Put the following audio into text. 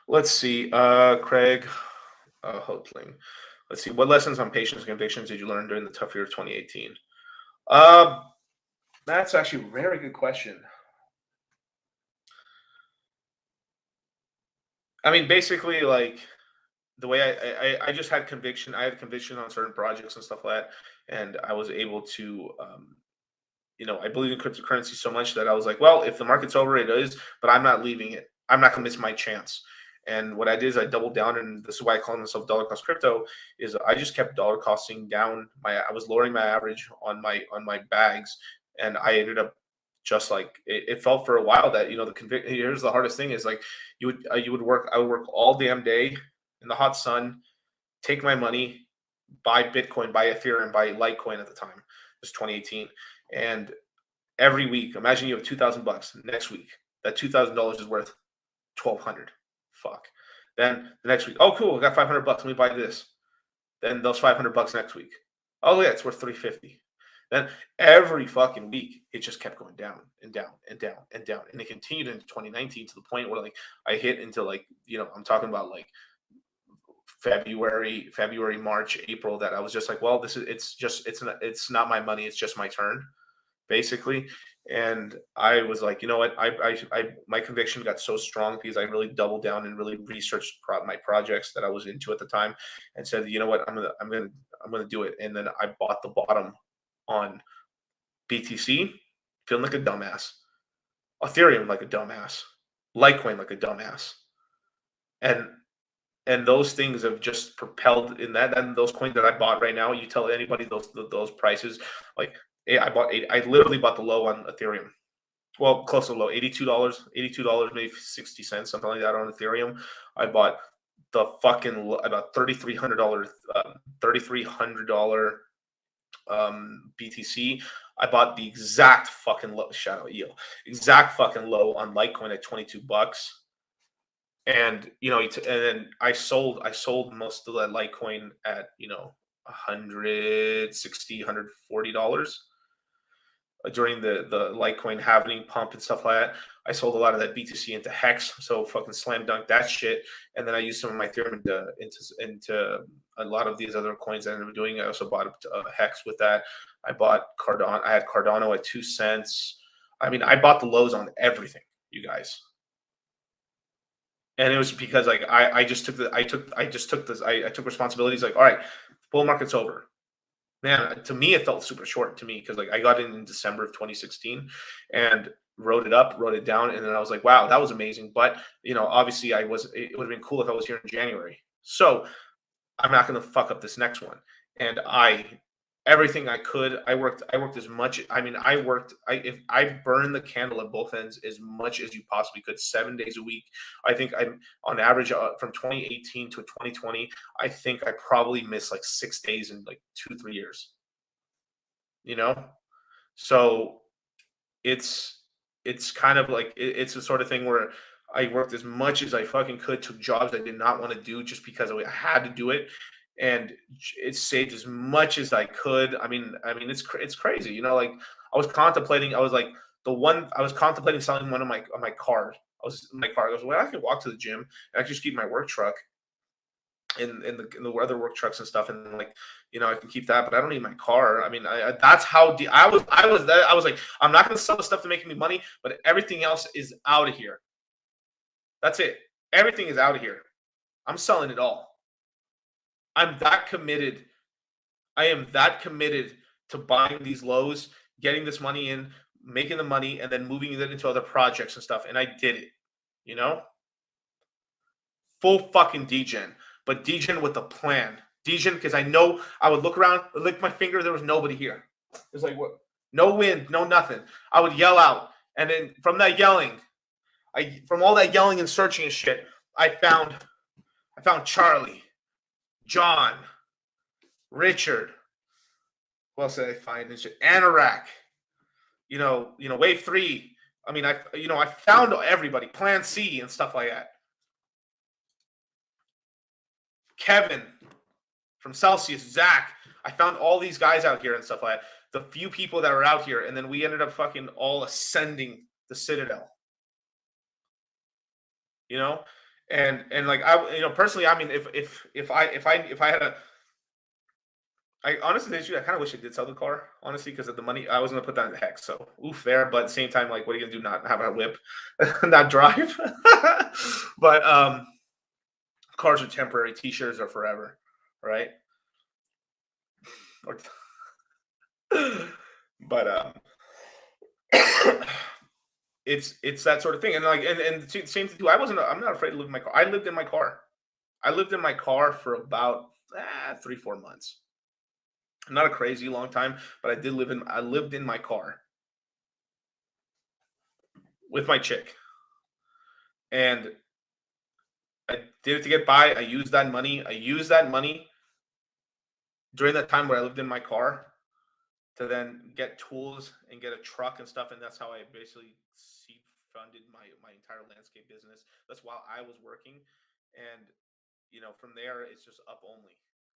Let's see. Craig Hotling. Let's see. What lessons on patience and convictions did you learn during the tough year of 2018? Uh, that's actually a very good question. I mean, basically, like the way I just had conviction. I had conviction on certain projects and stuff like that, and I was able to, I believe in cryptocurrency so much that I was like, well, if the market's over, it is, but I'm not leaving it. I'm not gonna miss my chance. And what I did is I doubled down, and this is why I call myself dollar cost crypto. Is I just kept dollar costing down I was lowering my average on my bags, and I ended up just like it felt for a while that the convict. Here's the hardest thing is like you would work. I would work all damn day in the hot sun, take my money, buy Bitcoin, buy Ethereum, buy Litecoin at the time. It was 2018, and every week, imagine you have 2,000 bucks. Next week, that $2,000 is worth 1,200. Fuck. Then the next week, oh cool, I got 500 bucks. Let me buy this. Then those 500 bucks next week. Oh yeah, it's worth 350. Then every fucking week, it just kept going down and down and down and down, and it continued into 2019 to the point where like I hit into like I'm talking about like February, March, April, that I was just like, well, it's not my money, it's just my turn, basically. And I was like, you know what? My conviction got so strong because I really doubled down and really researched my projects that I was into at the time, and said, you know what? I'm gonna do it. And then I bought the bottom on BTC, feeling like a dumbass, Ethereum like a dumbass, Litecoin like a dumbass, and those things have just propelled in that. And those coins that I bought right now, you tell anybody those prices, like I literally bought the low on Ethereum. Well, close to the low, $82, maybe 60 cents, something like that on Ethereum. I bought the fucking about $3,300 BTC. I bought the exact fucking low, shout out EO, exact fucking low on Litecoin at 22 bucks. And and then I sold most of that Litecoin at 160, $140 during the Litecoin halving pump and stuff like that. I sold a lot of that BTC into Hex, so fucking slam dunk that shit. And then I used some of my Ethereum into a lot of these other coins that I ended up doing. I also bought Hex with that. I bought Cardano. I had Cardano at 2 cents. I mean, I bought the lows on everything, you guys. And it was because like I just took the I took responsibilities. Like, all right, the bull market's over. Man, to me it felt super short to me because like I got in December of 2016 and wrote it up, wrote it down, and then I was like, wow, that was amazing. But obviously it would have been cool if I was here in January. So I'm not gonna fuck up this next one. And everything I could. I worked as much. I mean, if I burned the candle at both ends as much as you possibly could, 7 days a week. I think I'm on average from 2018 to 2020. I think I probably missed like 6 days in like 2, 3 years. You know, so it's kind of like it's the sort of thing where I worked as much as I fucking could, took jobs I did not want to do just because I had to do it, and it saved as much as I could. I mean, it's crazy, like I was contemplating. I was contemplating selling one of my cars. I was well, I could walk to the gym and I could just keep my work truck in the other work trucks and stuff, and like I can keep that, but I don't need my car. I mean, that's how I was like, I'm not going to sell the stuff to make me money, but everything else is out of here. That's it. Everything is out of here. I'm selling it all. I'm that committed. I am that committed to buying these lows, getting this money in, making the money, and then moving it into other projects and stuff. And I did it. You know, full fucking degen, but degen with a plan. Degen because I know I would look around, lick my finger, there was nobody here. It's like what? No wind, no nothing. I would yell out, and then from that yelling, from all that yelling and searching and shit, I found Charlie, John, Richard. Who else did I find? Anorak. Wave 3. I mean, I found everybody, Plan C and stuff like that. Kevin from Celsius, Zach. I found all these guys out here and stuff like that. The few people that are out here, and then we ended up fucking all ascending the Citadel. And like I, personally, I mean, if I had a, I honestly, this year, I kind of wish I did sell the car, honestly, because of the money. I was gonna put that in the hex, so oof there. But at the same time, like, what are you gonna do? Not have a whip, not drive? But cars are temporary. T-shirts are forever, right? Or, but it's that sort of thing, and like, same thing too. I'm not afraid to live in my car. I lived in my car. I lived in my car for about 3 4 months. Not a crazy long time, but I lived in my car with my chick, and I did it to get by. I used that money. I used that money during that time where I lived in my car to then get tools and get a truck and stuff. And that's how I basically seed funded my entire landscape business. That's while I was working, and from there it's just up only.